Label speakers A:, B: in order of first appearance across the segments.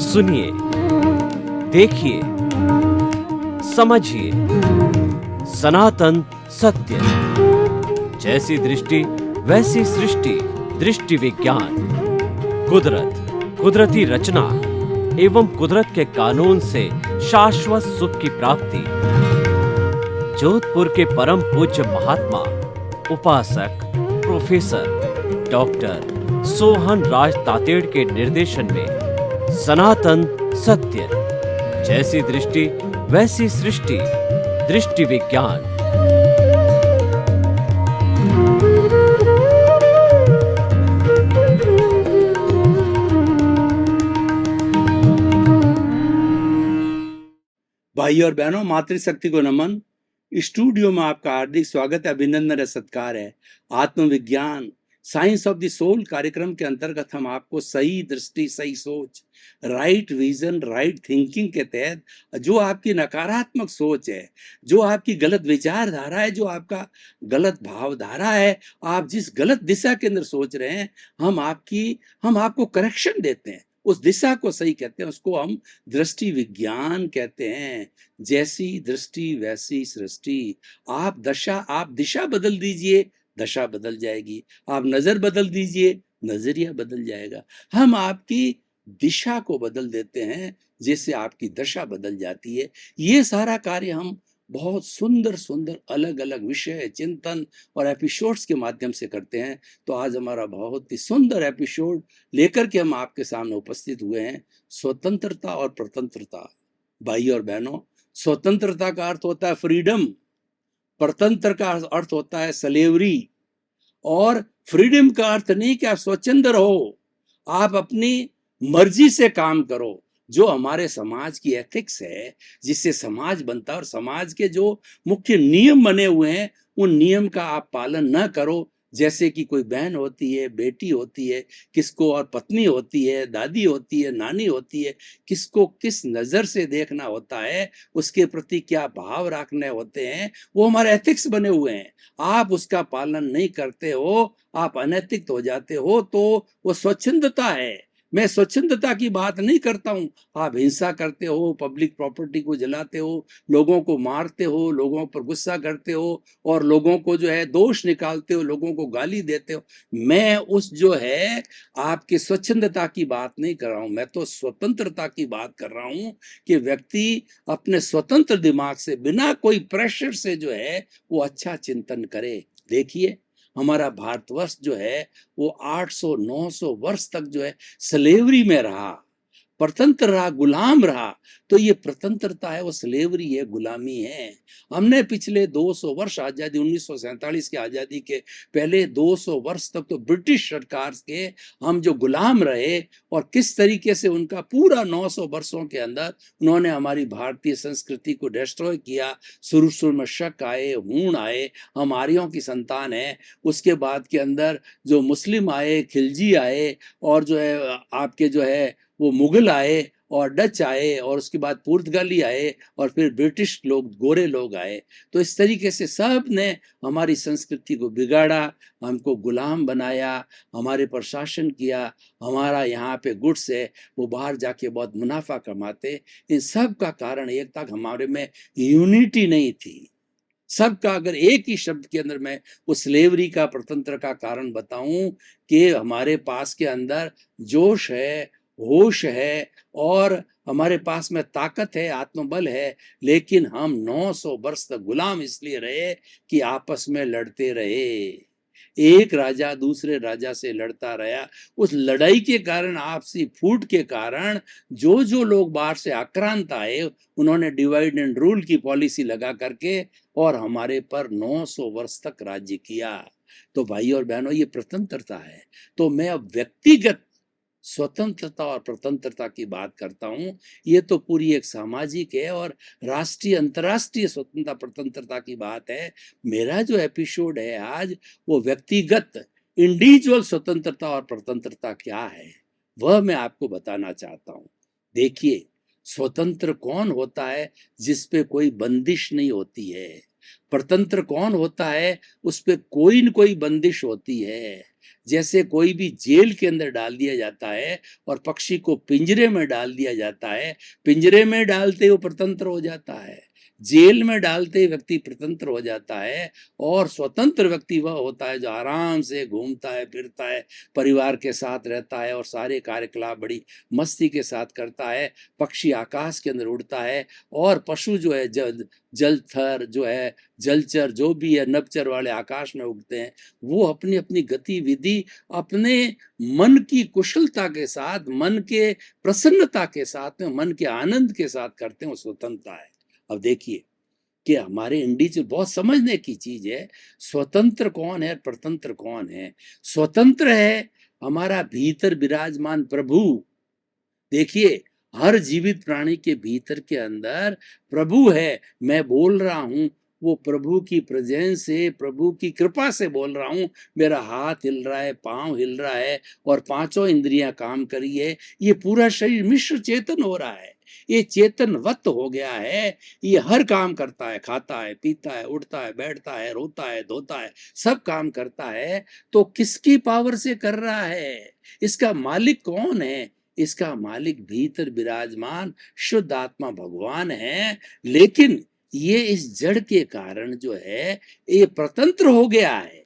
A: सुनिए, देखिए, समझिए सनातन सत्य। जैसी दृष्टि वैसी सृष्टि, दृष्टि विज्ञान। कुदरत, कुदरती रचना एवं कुदरत के कानून से शाश्वत सुख की प्राप्ति। जोधपुर के परम पूज्य महात्मा उपासक प्रोफेसर डॉक्टर सोहन राज तातेड़ के निर्देशन में सनातन सत्य। जैसी दृष्टि वैसी सृष्टि, दृष्टि विज्ञान।
B: भाई और बहनों, मातृशक्ति को नमन। स्टूडियो में आपका हार्दिक स्वागत है, अभिनंदन है, सत्कार है। आत्मविज्ञान, साइंस ऑफ द सोल कार्यक्रम के अंतर्गत हम आपको सही दृष्टि, सही सोच, राइट विजन, राइट थिंकिंग के तहत जो आपकी नकारात्मक सोच है, जो आपकी गलत विचारधारा है, जो आपका गलत भावधारा है, आप जिस गलत दिशा के अंदर सोच रहे हैं, हम आपको करेक्शन देते हैं। उस दिशा को सही कहते हैं, उसको हम दृष्टि विज्ञान कहते हैं। जैसी दृष्टि वैसी सृष्टि। आप दिशा बदल दीजिए, दशा बदल जाएगी। आप नजर बदल दीजिए, नजरिया बदल जाएगा। हम आपकी दिशा को बदल देते हैं, जिससे आपकी दशा बदल जाती है। ये सारा कार्य हम बहुत सुंदर सुंदर अलग अलग विषय, चिंतन और एपिसोड्स के माध्यम से करते हैं। तो आज हमारा बहुत ही सुंदर एपिसोड लेकर के हम आपके सामने उपस्थित हुए हैं, स्वतंत्रता और प्रतंत्रता। भाई और बहनों, स्वतंत्रता का अर्थ होता है फ्रीडम, प्रतंत्र का अर्थ होता है स्लेवरी। और फ्रीडम का अर्थ नहीं कि आप स्वतंत्र हो, आप अपनी मर्जी से काम करो। जो हमारे समाज की एथिक्स है, जिससे समाज बनता है, और समाज के जो मुख्य नियम बने हुए हैं, उन नियम का आप पालन न करो। जैसे कि कोई बहन होती है, बेटी होती है, किसको और पत्नी होती है, दादी होती है, नानी होती है, किसको किस नजर से देखना होता है, उसके प्रति क्या भाव रखने होते हैं, वो हमारे एथिक्स बने हुए हैं। आप उसका पालन नहीं करते हो, आप अनैतिक हो जाते हो, तो वो स्वच्छंदता है। मैं स्वच्छंदता की बात नहीं करता हूं। आप हिंसा करते हो, पब्लिक प्रॉपर्टी को जलाते हो, लोगों को मारते हो, लोगों पर गुस्सा करते हो, और लोगों को जो है दोष निकालते हो, लोगों को गाली देते हो। मैं उस जो है आपकी स्वच्छंदता की बात नहीं कर रहा हूं, मैं तो स्वतंत्रता की बात कर रहा हूं कि व्यक्ति अपने स्वतंत्र दिमाग से, बिना कोई प्रेशर से जो है वो अच्छा चिंतन करे। देखिए, हमारा भारतवर्ष जो है वो 800-900 वर्ष तक जो है स्लेवरी में रहा, परतंत्र रहा, गुलाम रहा। तो ये प्रतंत्रता है, वो स्लेवरी है, गुलामी है। हमने पिछले 200 वर्ष आजादी, 1947 की आजादी के पहले 200 वर्ष तक तो ब्रिटिश सरकार के हम जो गुलाम रहे, और किस तरीके से उनका पूरा 900 वर्षों के अंदर उन्होंने हमारी भारतीय संस्कृति को डिस्ट्रॉय किया। शुरू शुरू में शक आए, हूण आए, हम आर्यों की संतान है। उसके बाद के अंदर जो मुस्लिम आए, खिलजी आए, और जो है आपके जो है वो मुगल आए, और डच आए, और उसके बाद पुर्तगाली आए, और फिर ब्रिटिश लोग, गोरे लोग आए। तो इस तरीके से सब ने हमारी संस्कृति को बिगाड़ा, हमको गुलाम बनाया, हमारे पर शासन किया। हमारा यहाँ पे गुड्स है, वो बाहर जाके बहुत मुनाफा कमाते। इन सब का कारण एक था, हमारे में यूनिटी नहीं थी। सबका अगर एक ही शब्द के अंदर मैं उस स्लेवरी का, प्रतंत्र का कारण बताऊं, कि हमारे पास के अंदर जोश है, होश है, और हमारे पास में ताकत है, आत्मबल है, लेकिन हम 900 वर्ष तक गुलाम इसलिए रहे कि आपस में लड़ते रहे। एक राजा दूसरे राजा से लड़ता रहा। उस लड़ाई के कारण, आपसी फूट के कारण, जो जो लोग बाहर से आक्रांत आए, उन्होंने डिवाइड एंड रूल की पॉलिसी लगा करके और हमारे पर 900 वर्ष तक राज्य किया। तो भाई और बहनों, ये प्रतंत्रता है। तो मैं अब व्यक्तिगत स्वतंत्रता और प्रतंत्रता की बात करता हूं। ये तो पूरी एक सामाजिक है, और राष्ट्रीय, अंतर्राष्ट्रीय स्वतंत्रता प्रतंत्रता की बात है। मेरा जो एपिसोड है आज, वो व्यक्तिगत, इंडिविजुअल स्वतंत्रता और प्रतंत्रता क्या है, वह मैं आपको बताना चाहता हूं। देखिए, स्वतंत्र कौन होता है? जिस पे कोई बंदिश नहीं होती है। प्रतंत्र कौन होता है? उस पे कोई न कोई बंदिश होती है। जैसे कोई भी जेल के अंदर डाल दिया जाता है और पक्षी को पिंजरे में डाल दिया जाता है, पिंजरे में डालते वो स्वतंत्र हो जाता है, जेल में डालते ही व्यक्ति स्वतंत्र हो जाता है, और स्वतंत्र व्यक्ति वह होता है जो आराम से घूमता है, फिरता है, परिवार के साथ रहता है और सारे कार्यकलाप बड़ी मस्ती के साथ करता है। पक्षी आकाश के अंदर उड़ता है, और पशु जो है जलथर जो है, जलचर जो भी है, नभचर वाले आकाश में उड़ते हैं, वो अपनी अपनी गतिविधि अपने मन की कुशलता के साथ, मन के प्रसन्नता के साथ में, मन के आनंद के साथ करते हैं, वो स्वतंत्रता है। अब देखिए कि हमारे इंडिविजुअल बहुत समझने की चीज है, स्वतंत्र कौन है, परतंत्र कौन है। स्वतंत्र है हमारा भीतर विराजमान प्रभु। देखिए हर जीवित प्राणी के भीतर के अंदर प्रभु है। मैं बोल रहा हूं, वो प्रभु की प्रेजेंस से, प्रभु की कृपा से बोल रहा हूं। मेरा हाथ हिल रहा है, पांव हिल रहा है, और पांचों इंद्रियां काम करी है। ये पूरा शरीर मिश्र चेतन हो रहा है, ये चेतनवत हो गया है। ये हर काम करता है, खाता है, पीता है, उठता है, बैठता है, रोता है, धोता है, सब काम करता है। तो किसकी पावर से कर रहा है? इसका मालिक कौन है? इसका मालिक भीतर विराजमान शुद्ध आत्मा भगवान है। लेकिन ये इस जड़ के कारण जो है ये स्वतंत्र हो गया है।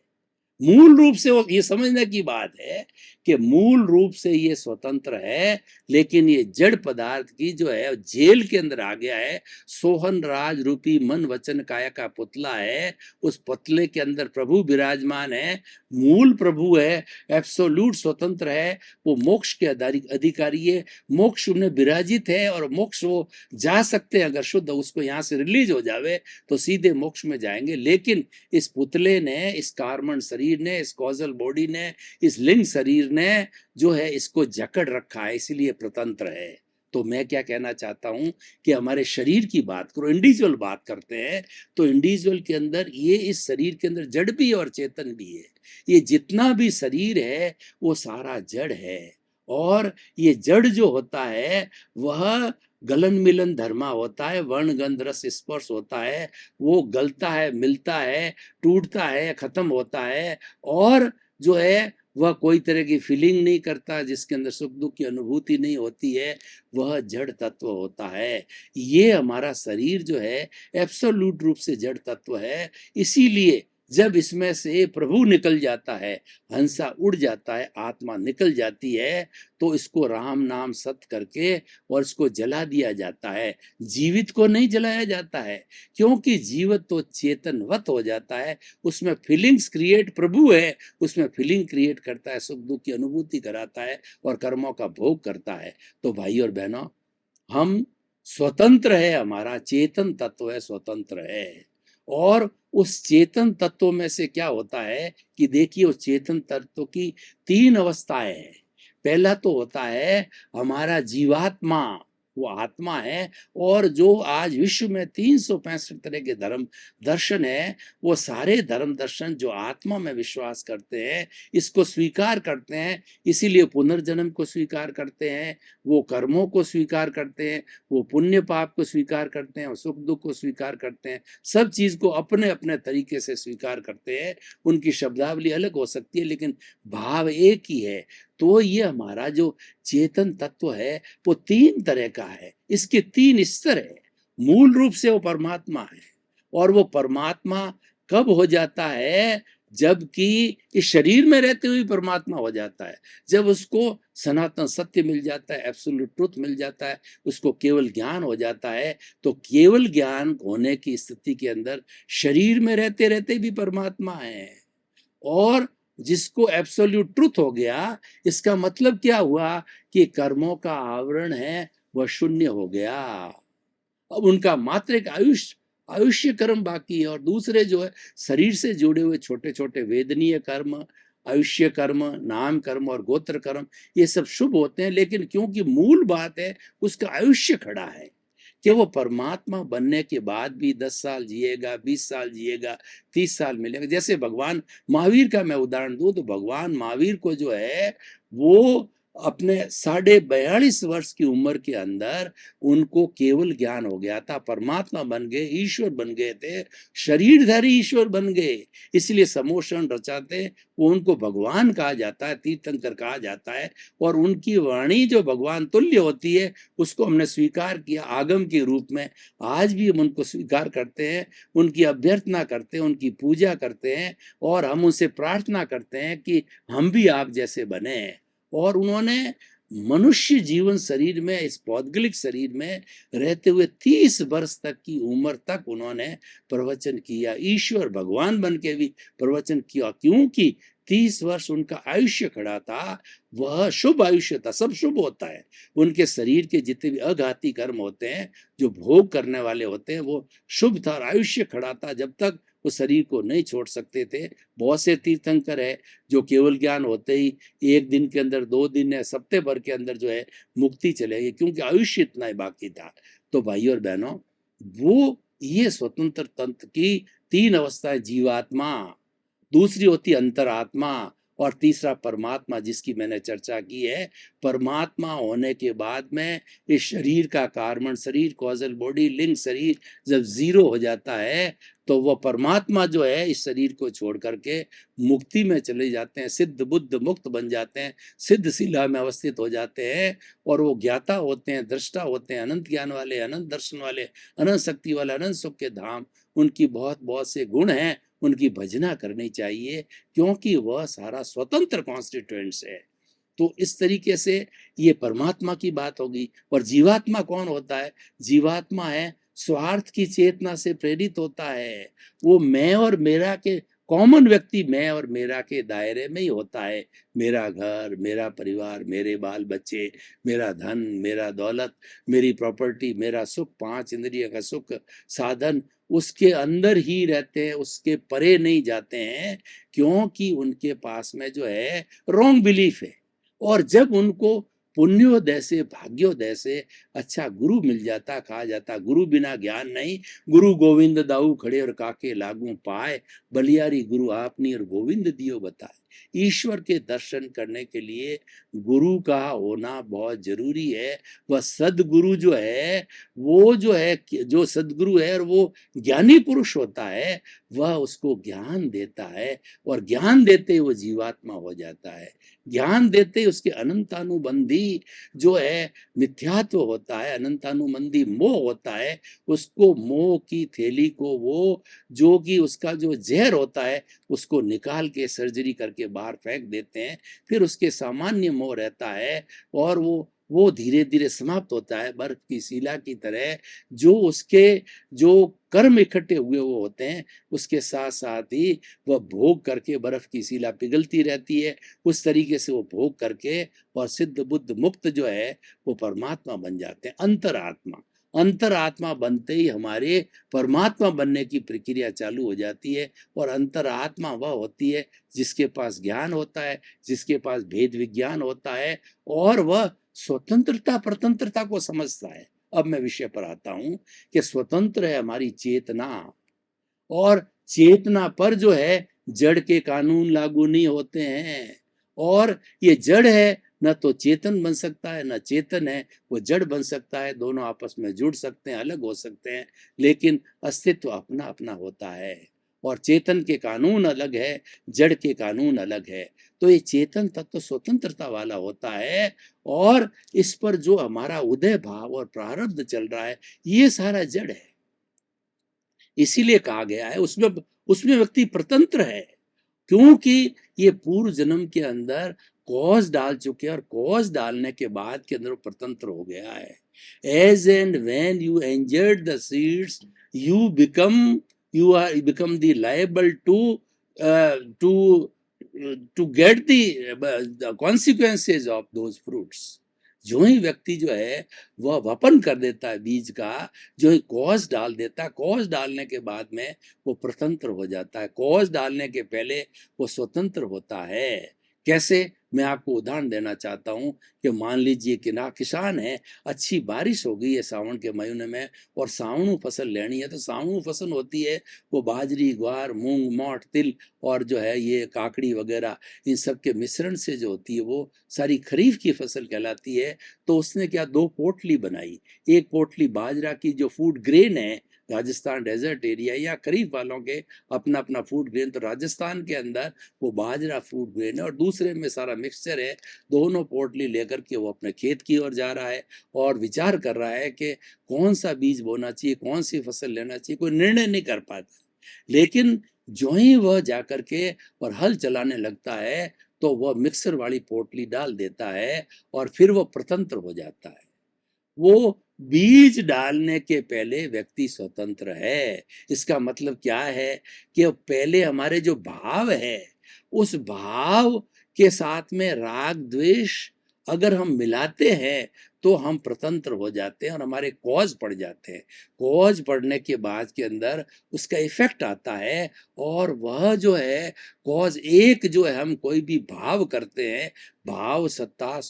B: मूल रूप से वो, ये समझने की बात है कि मूल रूप से ये स्वतंत्र है, लेकिन ये जड़ पदार्थ की जो है जेल के अंदर आ गया है। सोहन राज रूपी मन वचन काया का पुतला है, उस पुतले के अंदर प्रभु विराजमान है, मूल प्रभु है, एब्सोल्यूट स्वतंत्र है। वो मोक्ष के अधिकारी है, मोक्ष उन्हें विराजित है, और मोक्ष वो जा सकते हैं। अगर शुद्ध उसको यहाँ से रिलीज हो जावे तो सीधे मोक्ष में जाएंगे। लेकिन इस पुतले ने, इस कार्बन शरीर ने, इस कॉजल बॉडी ने, इस लिंग शरीर ने जो है इसको जकड़ रखा है, इसलिए स्वतंत्र है। तो मैं क्या कहना चाहता हूं कि हमारे शरीर की बात करो, इंडिविजुअल बात करते हैं, तो इंडिविजुअल के अंदर ये, इस शरीर के अंदर जड़ भी है और चेतन भी है। ये जितना भी शरीर है वो सारा जड़ है, और ये जड़ जो होता है वह गलन मिलन धर्मा होता है, वर्ण गंध रस स्पर्श होता है। वो गलता है, मिलता है, टूटता है, खत्म होता है, और जो है वह कोई तरह की फीलिंग नहीं करता, जिसके अंदर सुख दुख की अनुभूति नहीं होती है, वह जड़ तत्व होता है। ये हमारा शरीर जो है एब्सोल्यूट रूप से जड़ तत्व है। इसीलिए जब इसमें से प्रभु निकल जाता है, हंसा उड़ जाता है, आत्मा निकल जाती है, तो इसको राम नाम सत्य करके और इसको जला दिया जाता है। जीवित को नहीं जलाया जाता है, क्योंकि जीवित तो चेतनवत हो जाता है। उसमें फीलिंग्स क्रिएट, प्रभु है उसमें फीलिंग क्रिएट करता है, सुख दुख की अनुभूति कराता है और कर्मों का भोग करता है। तो भाई और बहनों, हम स्वतंत्र है, हमारा चेतन तत्व है, स्वतंत्र है। और उस चेतन तत्व में से क्या होता है कि देखिए, उस चेतन तत्व की तीन अवस्थाएं हैं। पहला तो होता है हमारा जीवात्मा, वो आत्मा है। और जो आज विश्व में 365 तरह के धर्म दर्शन है, वो सारे धर्म दर्शन जो आत्मा में विश्वास करते हैं, इसको स्वीकार करते हैं। इसीलिए पुनर्जन्म को स्वीकार करते हैं, वो कर्मों को स्वीकार करते हैं, वो पुण्य पाप को स्वीकार करते हैं, वो सुख दुख को स्वीकार करते हैं। सब चीज को अपने अपने तरीके से स्वीकार करते हैं। उनकी शब्दावली अलग हो सकती है, लेकिन भाव एक ही है। तो ये हमारा जो चेतन तत्व है वो तीन तरह का है, इसके तीन स्तर है। मूल रूप से वो परमात्मा है, और वो परमात्मा कब हो जाता है? जबकि इस शरीर में रहते हुए परमात्मा हो जाता है, जब उसको सनातन सत्य मिल जाता है, एब्सोल्यूट ट्रुथ मिल जाता है, उसको केवल ज्ञान हो जाता है। तो केवल ज्ञान होने की स्थिति के अंदर शरीर में रहते रहते भी परमात्मा है। और जिसको एब्सोल्यूट ट्रुथ हो गया, इसका मतलब क्या हुआ कि कर्मों का आवरण है वह शून्य हो गया। अब उनका मात्र एक आयुष्य कर्म बाकी है, और दूसरे जो है शरीर से जुड़े हुए छोटे छोटे वेदनीय कर्म, आयुष्य कर्म, नाम कर्म और गोत्र कर्म, ये सब शुभ होते हैं। लेकिन क्योंकि मूल बात है उसका आयुष्य खड़ा है कि वो परमात्मा बनने के बाद भी 10 साल जिएगा, 20 साल जिएगा, 30 साल मिलेगा। जैसे भगवान महावीर का मैं उदाहरण दूं, तो भगवान महावीर को जो है वो अपने 42.5 वर्ष की उम्र के अंदर उनको केवल ज्ञान हो गया था, परमात्मा बन गए, ईश्वर बन गए थे, शरीरधारी ईश्वर बन गए। इसलिए समोषण रचाते, वो उनको भगवान कहा जाता है, तीर्थंकर कहा जाता है। और उनकी वाणी जो भगवान तुल्य होती है, उसको हमने स्वीकार किया आगम के रूप में। आज भी हम उनको स्वीकार करते हैं, उनकी अभ्यर्थना करते हैं, उनकी पूजा करते हैं, और हम उनसे प्रार्थना करते हैं कि हम भी आप जैसे बने। और उन्होंने मनुष्य जीवन शरीर में, इस पौद्गलिक शरीर में रहते हुए 30 वर्ष तक की उम्र तक उन्होंने प्रवचन किया। ईश्वर भगवान बन के भी प्रवचन किया, क्योंकि 30 वर्ष उनका आयुष्य खड़ा था। वह शुभ आयुष्य था, सब शुभ होता है। उनके शरीर के जितने भी अघाती कर्म होते हैं, जो भोग करने वाले होते हैं, वो शुभ था और आयुष्य खड़ा था जब तक वो शरीर को नहीं छोड़ सकते थे। बहुत से तीर्थंकर है जो केवल ज्ञान होते ही 1 दिन के अंदर, 2 दिन है, हफ्ते भर के अंदर जो है मुक्ति चलेगी, क्योंकि आयुष्य इतना ही बाकी था। तो भाइयों और बहनों, वो ये स्वतंत्र तंत्र की 3 अवस्थाएं, जीवात्मा, दूसरी होती अंतरात्मा, और तीसरा परमात्मा, जिसकी मैंने चर्चा की है। परमात्मा होने के बाद में इस शरीर का कारण, शरीर कॉजल बॉडी, लिंग शरीर जब जीरो हो जाता है, तो वह परमात्मा जो है इस शरीर को छोड़ करके मुक्ति में चले जाते हैं, सिद्ध बुद्ध मुक्त बन जाते हैं, सिद्ध शिला में अवस्थित हो जाते हैं। और वो ज्ञाता होते हैं, दृष्टा होते हैं, अनंत ज्ञान वाले, अनंत दर्शन वाले, अनंत शक्ति वाले, अनंत सुख के धाम। उनकी बहुत बहुत से गुण हैं, उनकी भजना करनी चाहिए, क्योंकि वह सारा स्वतंत्र कॉन्स्टिट्यूएंट्स है। तो इस तरीके से ये परमात्मा की बात होगी। और जीवात्मा कौन होता है? जीवात्मा है स्वार्थ की चेतना से प्रेरित होता है। वो मैं और मेरा के, कॉमन व्यक्ति मैं और मेरा के दायरे में ही होता है। मेरा घर, मेरा परिवार, मेरे बाल बच्चे, मेरा धन, मेरा दौलत, मेरी प्रॉपर्टी, मेरा सुख, 5 इंद्रिय का सुख, साधन, उसके अंदर ही रहते हैं, उसके परे नहीं जाते हैं, क्योंकि उनके पास में जो है रॉन्ग बिलीफ है। और जब उनको पुण्योदय से, भाग्योदय से अच्छा गुरु मिल जाता, कहा जाता गुरु बिना ज्ञान नहीं, गुरु गोविंद दाऊ खड़े और काके लागू पाए, बलियारी गुरु आपनी और गोविंद दियो बताए। ईश्वर के दर्शन करने के लिए गुरु का होना बहुत जरूरी है। वह सदगुरु जो है, वो जो है, जो सदगुरु है और वो ज्ञानी पुरुष होता है, वह उसको ज्ञान देता है, और ज्ञान देते ही वो जीवात्मा हो जाता है। ज्ञान देते ही उसके अनंतानुबंधी जो है मिथ्यात्व होता है, अनंतानुबंधी मोह होता है, उसको मोह की थैली को वो, जो कि उसका जो जहर होता है, उसको निकाल के सर्जरी करके बाहर फेंक देते हैं। फिर उसके सामान्य मोह रहता है, और वो धीरे धीरे समाप्त होता है, बर्फ की शिला की तरह। जो उसके जो कर्म इकट्ठे हुए वो होते हैं, उसके साथ साथ ही वह भोग करके बर्फ की शिला पिघलती रहती है। उस तरीके से वो भोग करके और सिद्ध बुद्ध मुक्त जो है वो परमात्मा बन जाते हैं, अंतरात्मा। अंतरात्मा बनते ही हमारे परमात्मा बनने की प्रक्रिया चालू हो जाती है। और अंतरात्मा वह होती है जिसके पास ज्ञान होता है, जिसके पास भेद विज्ञान होता है, और वह स्वतंत्रता प्रतंत्रता को समझता है। अब मैं विषय पर आता हूं कि स्वतंत्र है हमारी चेतना, और चेतना पर जो है जड़ के कानून लागू नहीं होते हैं। और ये जड़ है, न तो चेतन बन सकता है, न चेतन है वो जड़ बन सकता है। दोनों आपस में जुड़ सकते हैं, अलग हो सकते हैं, लेकिन अस्तित्व अपना अपना होता है। और चेतन के कानून अलग है, जड़ के कानून अलग है। तो ये चेतन तत्व स्वतंत्रता वाला होता है, और इस पर जो हमारा उदय भाव और प्रारब्ध चल रहा है, ये सारा जड़ है। इसीलिए कहा गया है उसमें उसमें व्यक्ति स्वतंत्र है, क्योंकि ये पूर्व जन्म के अंदर कॉज डाल चुके हैं, और कॉज डालने के बाद के अंदर स्वतंत्र हो गया है। As and when you enjoyed the seeds, you are you become the liable to to to get the consequences of those fruits. जो ही व्यक्ति जो है वह वपन कर देता है बीज का, जो ही कॉज डाल देता है, कॉज डालने के बाद में वो स्वतंत्र हो जाता है। कॉज डालने के पहले वो स्वतंत्र होता है, कैसे? मैं आपको उदाहरण देना चाहता हूँ कि मान लीजिए कि ना किसान है, अच्छी बारिश हो गई है सावन के महीने में और सावणु फसल लेनी है, तो सावणु फसल होती है वो बाजरी, ग्वार, मूंग, मोठ, तिल और जो है ये काकड़ी वगैरह, इन सब के मिश्रण से जो होती है वो सारी खरीफ की फसल कहलाती है। तो उसने क्या, 2 पोटली बनाई। एक पोटली बाजरा की जो फूड ग्रेन है, राजस्थान डेजर्ट एरिया या खरीफ वालों के अपना अपना फूड ग्रेन, तो राजस्थान के अंदर वो बाजरा फूड ग्रेन है और दूसरे में सारा मिक्सचर है। दोनों पोटली लेकर के वो अपने खेत की ओर जा रहा है और विचार कर रहा है कि कौन सा बीज बोना चाहिए, कौन सी फसल लेना चाहिए, कोई निर्णय नहीं कर पाता। लेकिन जो ही वह जाकर के और हल चलाने लगता है तो वह मिक्सर वाली पोटली डाल देता है और फिर वो स्वतंत्र हो जाता है। वो बीज डालने के पहले व्यक्ति स्वतंत्र है। इसका मतलब क्या है कि पहले हमारे जो भाव है, उस भाव के साथ में राग द्वेष अगर हम मिलाते हैं तो हम स्वतंत्र हो जाते हैं और हमारे कॉज पड़ जाते हैं। कॉज पड़ने के बाद के अंदर उसका इफेक्ट आता है और वह जो है कॉज एक जो है, हम कोई भी भाव करते हैं, भाव सत्ता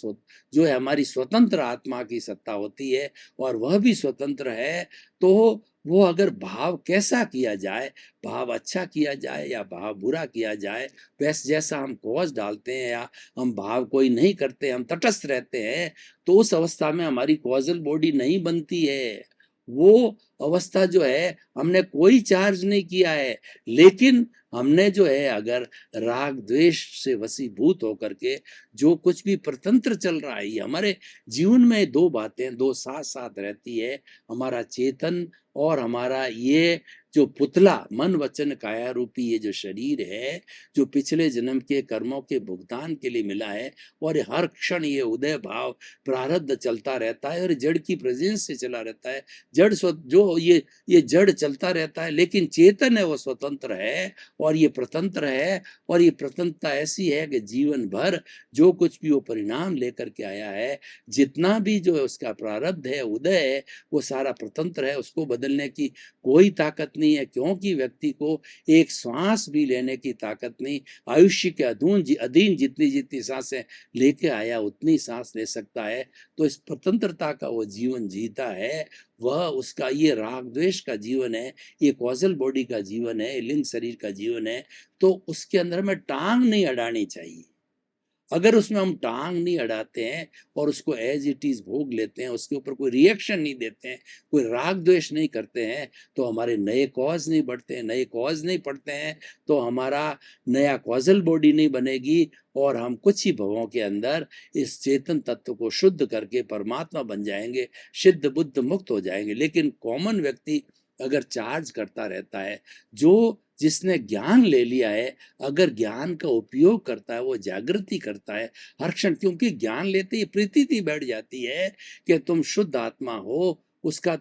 B: जो है हमारी स्वतंत्र आत्मा की सत्ता होती है और वह भी स्वतंत्र है। तो वो अगर भाव कैसा किया जाए, भाव अच्छा किया जाए या भाव बुरा किया जाए, वैसे जैसा हम कॉज डालते हैं या हम भाव कोई नहीं करते, हम तटस्थ रहते हैं, तो उस अवस्था में हमारी कॉजल बॉडी नहीं बनती है। वो अवस्था जो है, हमने कोई चार्ज नहीं किया है, लेकिन हमने जो है अगर राग द्वेष से वशीभूत होकर के जो कुछ भी परतंत्र चल रहा है, ये हमारे जीवन में दो बातें दो साथ साथ रहती है, हमारा चेतन और हमारा ये जो पुतला मन वचन काया रूपी ये जो शरीर है, जो पिछले जन्म के कर्मों के भुगतान के लिए मिला है, और हर क्षण ये उदय भाव प्रारब्ध चलता रहता है और जड़ की प्रेजेंस से चला रहता है। जड़ जो ये जड़ चलता रहता है, लेकिन चेतन है वो स्वतंत्र है और ये स्वतंत्र है। और ये स्वतंत्रता ऐसी है कि जीवन भर जो कुछ भी वो परिणाम लेकर के आया है, जितना भी जो है उसका प्रारब्ध है, उदय है, वो सारा स्वतंत्र है। उसको बदलने की कोई ताकत नहीं है, क्योंकि व्यक्ति को एक श्वास भी लेने की ताकत नहीं। आयुष्य के अधीन जितनी जितनी सांसें लेके आया उतनी सांस ले सकता है। तो इस स्वतंत्रता का वो जीवन जीता है, वह उसका ये राग द्वेष का जीवन है, ये कॉजल बॉडी का जीवन है, लिंग शरीर का जीवन है। तो उसके अंदर में टांग नहीं अड़ानी चाहिए। अगर उसमें हम टांग नहीं अड़ाते हैं और उसको एज इट इज भोग लेते हैं, उसके ऊपर कोई रिएक्शन नहीं देते हैं, कोई राग द्वेष नहीं करते हैं, तो हमारे नए कॉज नहीं बढ़ते हैं। नए कॉज नहीं पड़ते हैं तो हमारा नया कॉजल बॉडी नहीं बनेगी और हम कुछ ही भवों के अंदर इस चेतन तत्व को शुद्ध करके परमात्मा बन जाएंगे, सिद्ध बुद्ध मुक्त हो जाएंगे। लेकिन कॉमन व्यक्ति अगर चार्ज करता रहता है, जो जिसने ज्ञान ले लिया है, अगर ज्ञान का उपयोग करता है, वो जागृति करता है हर क्षण, क्योंकि ज्ञान लेते ही प्रीति बैठ जाती है कि तुम शुद्ध आत्मा हो। उसका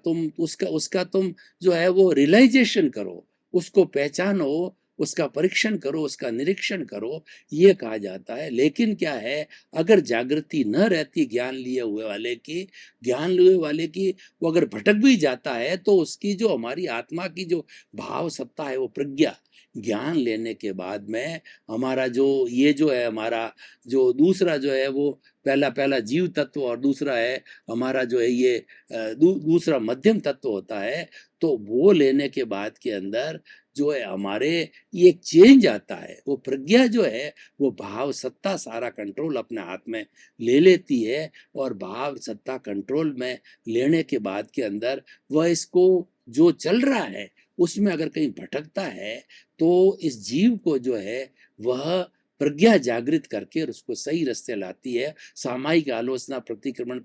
B: तुम जो है वो रियलाइजेशन करो, उसको पहचानो, उसका परीक्षण करो, उसका निरीक्षण करो, ये कहा जाता है। लेकिन क्या है, अगर जागृति न रहती ज्ञान लिए वाले की, वो अगर भटक भी जाता है तो उसकी जो हमारी आत्मा की जो भाव सत्ता है, वो प्रज्ञा, ज्ञान लेने के बाद में हमारा जो ये जो है, हमारा जो दूसरा जो है वो पहला जीव तत्व और दूसरा है हमारा जो है ये दूसरा मध्यम तत्व होता है। तो वो लेने के बाद के अंदर जो है हमारे ये एक चेंज आता है। वो प्रज्ञा जो है वो भाव सत्ता सारा कंट्रोल अपने हाथ में ले लेती है और भाव सत्ता कंट्रोल में लेने के बाद के अंदर वह इसको जो चल रहा है उसमें अगर कहीं भटकता है तो इस जीव को जो है वह प्रज्ञा जागृत करके और उसको सही रास्ते लाती है। सामायिक आलोचना प्रतिक्रमण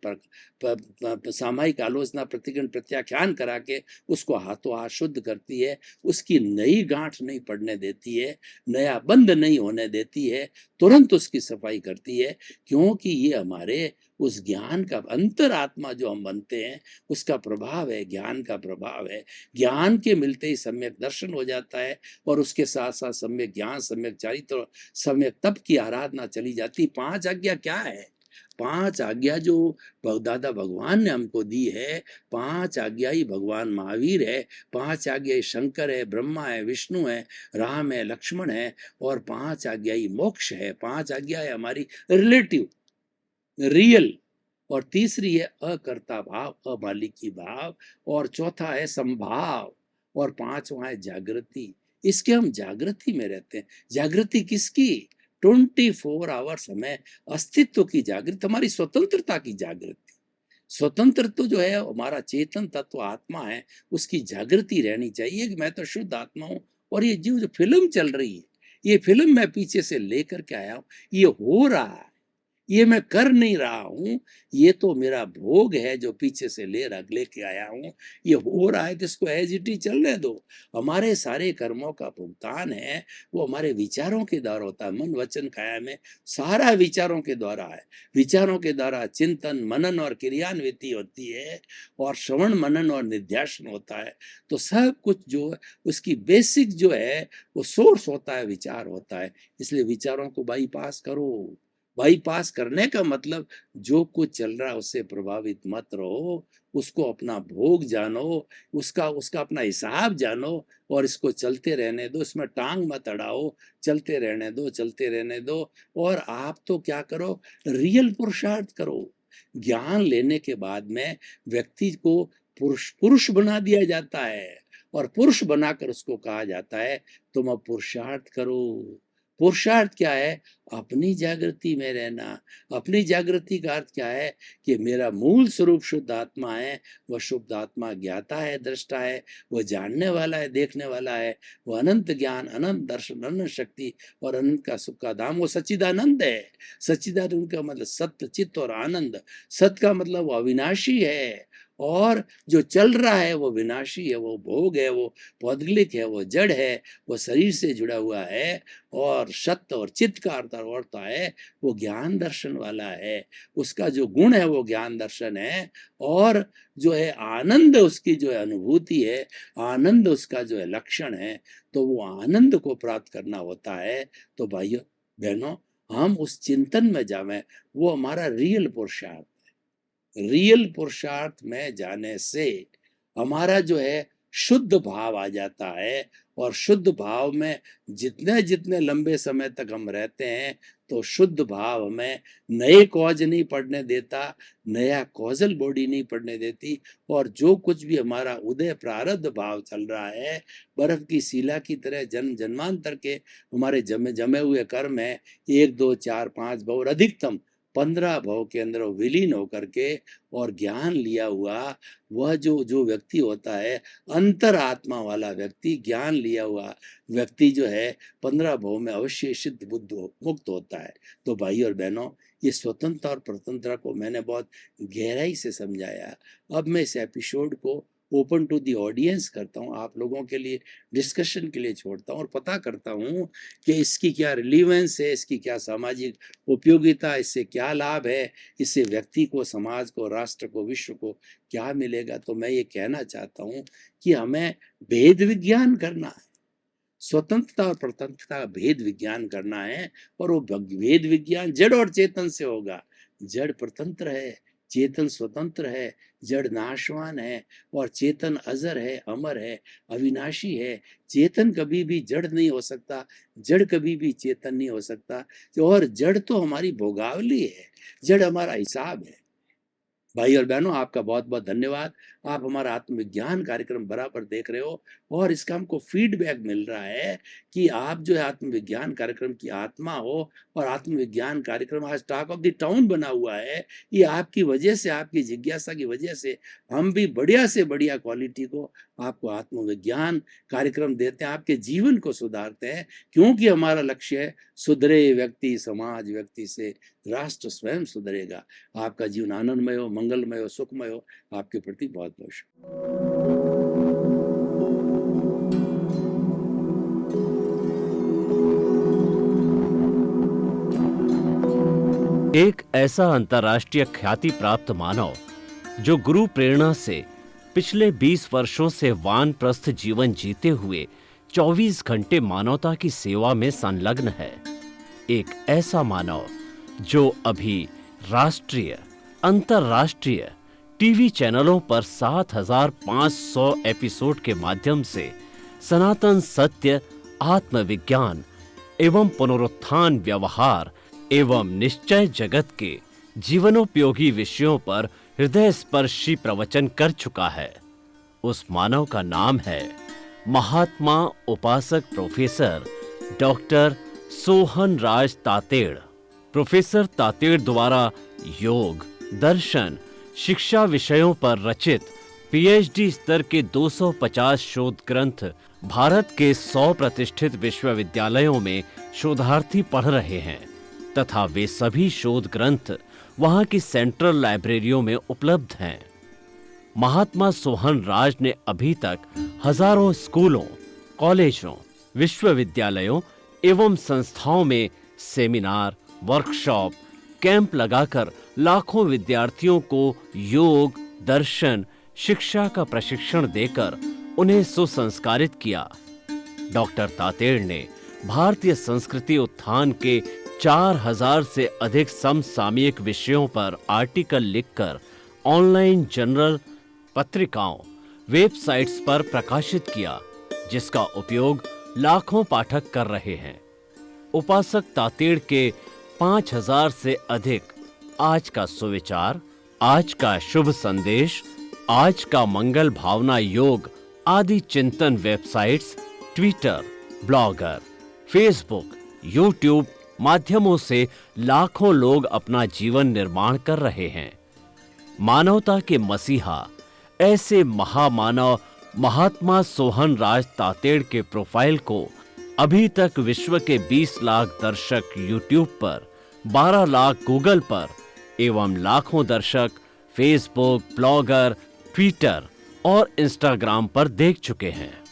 B: प्रत्याख्यान करा के उसको हाथों हाथ शुद्ध करती है, उसकी नई गांठ नहीं पड़ने देती है, नया बंद नहीं होने देती है, तुरंत उसकी सफाई करती है। क्योंकि ये हमारे उस ज्ञान का अंतरात्मा जो हम बनते हैं उसका प्रभाव है, ज्ञान का प्रभाव है। ज्ञान के मिलते ही सम्यक दर्शन हो जाता है और उसके साथ साथ सम्यक ज्ञान, सम्यक चारित्र, सम्यक तप की आराधना चली जाती। 5 आज्ञा क्या है? 5 आज्ञा जो दादा भगवान ने हमको दी है, 5 आज्ञा ही भगवान महावीर है, 5 आज्ञा ही शंकर है, ब्रह्मा है, विष्णु है, राम है, लक्ष्मण है, और 5 आज्ञा ही मोक्ष है। 5 आज्ञा है हमारी रिलेटिव, रियल, और तीसरी है अकर्ता भाव, अमालिकी भाव, और चौथा है संभाव, और पांचवा है जागृति। इसके हम जागृति में रहते हैं। जागृति किसकी? 24 आवर्स हमें अस्तित्व की जागृति, हमारी स्वतंत्रता की जागृति। स्वतंत्र तो जो है हमारा चेतन तत्व आत्मा है, उसकी जागृति रहनी चाहिए कि मैं तो शुद्ध आत्मा हूं, और ये जो फिल्म चल रही है, ये फिल्म मैं पीछे से लेकर के आया हूं, ये हो रहा है, ये मैं कर नहीं रहा हूं, ये तो मेरा भोग है जो पीछे से लेके आया हूं, ये हो रहा है तो इसको एज इट इज चलने दो। हमारे सारे कर्मों का भुगतान है वो हमारे विचारों के द्वारा होता है। मन वचन काया में सारा विचारों के द्वारा है। विचारों के द्वारा चिंतन मनन और क्रियान्विति होती है, और श्रवण मनन और निध्यासन होता है। तो सब कुछ जो है उसकी बेसिक जो है वो सोर्स होता है, विचार होता है। इसलिए विचारों को बाईपास करो। बाईपास करने का मतलब जो कुछ चल रहा है उससे प्रभावित मत रहो, उसको अपना भोग जानो, उसका अपना हिसाब जानो, और इसको चलते रहने दो, इसमें टांग मत अड़ाओ, चलते रहने दो, चलते रहने दो। और आप तो क्या करो, रियल पुरुषार्थ करो। ज्ञान लेने के बाद में व्यक्ति को पुरुष बना दिया जाता है, और पुरुष बनाकर उसको कहा जाता है तुम अब पुरुषार्थ करो। पुरुषार्थ क्या है? अपनी जागृति में रहना। अपनी जागृति का अर्थ क्या है कि मेरा मूल स्वरूप शुद्ध आत्मा है, वह शुद्ध आत्मा ज्ञाता है, दृष्टा है, वह जानने वाला है, देखने वाला है, वह अनंत ज्ञान, अनंत दर्शन, अनंत शक्ति और अनंत का सुख का धाम, वो सच्चिदानंद है। सच्चिदानंद का मतलब सत्य, चित्त और आनंद। सत्य का मतलब वो अविनाशी है, और जो चल रहा है वो विनाशी है, वो भोग है, वो पौद्गलिक है, वो जड़ है, वो शरीर से जुड़ा हुआ है। और सत्य और चित्त का अर्थ होता है वो ज्ञान दर्शन वाला है, उसका जो गुण है वो ज्ञान दर्शन है। और जो है आनंद उसकी जो है अनुभूति है, आनंद उसका जो है लक्षण है। तो वो आनंद को प्राप्त करना होता है। तो भाइयों बहनों, हम उस चिंतन में जावें, वो हमारा रियल पुरुषार्थ। रियल पुरुषार्थ में जाने से हमारा जो है शुद्ध भाव आ जाता है, और शुद्ध भाव में जितने जितने लंबे समय तक हम रहते हैं तो शुद्ध भाव हमें नए कॉज नहीं पढ़ने देता, नया कॉजल बॉडी नहीं पढ़ने देती। और जो कुछ भी हमारा उदय प्रारब्ध भाव चल रहा है, बर्फ की शिला की तरह जन्म जन्मांतर के हमारे जमे हुए कर्म है, 1 2 4 5 भव और अधिकतम 15 भव के अंदर विलीन होकर के और ज्ञान लिया हुआ वह जो व्यक्ति होता है, अंतर आत्मा वाला व्यक्ति, ज्ञान लिया हुआ व्यक्ति जो है 15 भव में अवश्य सिद्ध बुद्ध मुक्त होता है। तो भाई और बहनों, ये स्वतंत्रता और प्रतंत्रता को मैंने बहुत गहराई से समझाया। अब मैं इस एपिसोड को ओपन टू दी ऑडियंस करता हूँ, आप लोगों के लिए डिस्कशन के लिए छोड़ता हूँ, और पता करता हूँ कि इसकी क्या रिलीवेंस है, इसकी क्या सामाजिक उपयोगिता, इससे क्या लाभ है, इससे व्यक्ति को, समाज को, राष्ट्र को, विश्व को क्या मिलेगा। तो मैं ये कहना चाहता हूँ कि हमें भेद विज्ञान करना है, स्वतंत्रता और प्रतंत्रता का भेद विज्ञान करना है। और वो भेद विज्ञान जड़ और चेतन से होगा। जड़ प्रतंत्र है, चेतन स्वतंत्र है। जड़ नाशवान है और चेतन अजर है, अमर है, अविनाशी है। चेतन कभी भी जड़ नहीं हो सकता, जड़ कभी भी चेतन नहीं हो सकता। और जड़ तो हमारी भोगावली है, जड़ हमारा हिसाब है। भाई और बहनों, आपका बहुत बहुत धन्यवाद। आप हमारा आत्मविज्ञान कार्यक्रम बराबर देख रहे हो, और इसका हमको फीडबैक मिल रहा है कि आप जो है आत्मविज्ञान कार्यक्रम की आत्मा हो, और आत्मविज्ञान कार्यक्रम आज टॉक ऑफ द टाउन बना हुआ है। ये आपकी वजह से, आपकी जिज्ञासा की वजह से हम भी बढ़िया से बढ़िया क्वालिटी को आपको आत्मविज्ञान कार्यक्रम देते हैं, आपके जीवन को सुधारते हैं। क्योंकि हमारा लक्ष्य है सुधरे व्यक्ति, समाज व्यक्ति से राष्ट्र स्वयं सुधरेगा। आपका जीवन आनंदमय हो, मंगलमय हो, सुखमय हो। आपके प्रति बहुत बहुत
A: एक ऐसा अंतर्राष्ट्रीय ख्याति प्राप्त मानव जो गुरु प्रेरणा से पिछले 20 वर्षों से वानप्रस्थ जीवन जीते हुए 24 घंटे मानवता की सेवा में संलग्न है। एक ऐसा मानव जो अभी राष्ट्रीय, अंतर्राष्ट्रीय टीवी चैनलों पर 7,500 एपिसोड के माध्यम से सनातन सत्य, आत्मविज्ञान एवं पुनरुत्थान व्यवहार एवं निश्चय जगत के जीवनोपयोगी विषयों पर हृदय स्पर्शी प्रवचन कर चुका है। उस मानव का नाम है महात्मा उपासक प्रोफेसर डॉक्टर सोहन राज तातेड़। प्रोफेसर तातेड़ द्वारा योग, दर्शन, शिक्षा विषयों पर रचित पीएचडी स्तर के 250 शोध ग्रंथ भारत के 100 प्रतिष्ठित विश्वविद्यालयों में शोधार्थी पढ़ रहे हैं तथा वे सभी शोध ग्रंथ वहां की सेंट्रल लाइब्रेरियों में उपलब्ध हैं। महात्मा सोहन राज ने अभी तक हजारों स्कूलों, कॉलेजों, विश्वविद्यालयों एवं संस्थाओं में सेमिनार, वर्कशॉप, कैंप लगाकर लाखों विद्यार्थियों को योग, दर्शन, शिक्षा का प्रशिक्षण देकर उन्हें सुसंस्कारित किया। डॉक्टर तातेड़ ने भारतीय संस्कृति उत्थान के 4,000 से अधिक समसामयिक विषयों पर आर्टिकल लिखकर ऑनलाइन जर्नल, पत्रिकाओं, वेबसाइट्स पर प्रकाशित किया, जिसका उपयोग लाखों पाठक कर रहे हैं। उपासक तातेड़ के 5,000 से अधिक आज का सुविचार, आज का शुभ संदेश, आज का मंगल भावना योग आदि चिंतन websites, Twitter, blogger, Facebook, YouTube माध्यमों से लाखों लोग अपना जीवन निर्माण कर रहे हैं। मानवता के मसीहा ऐसे महामानव महात्मा सोहन राज तातेड़ के प्रोफाइल को अभी तक विश्व के 20 लाख दर्शक यूट्यूब पर, 12 लाख गूगल पर एवं लाखों दर्शक फेसबुक, ब्लॉगर, ट्विटर और इंस्टाग्राम पर देख चुके हैं।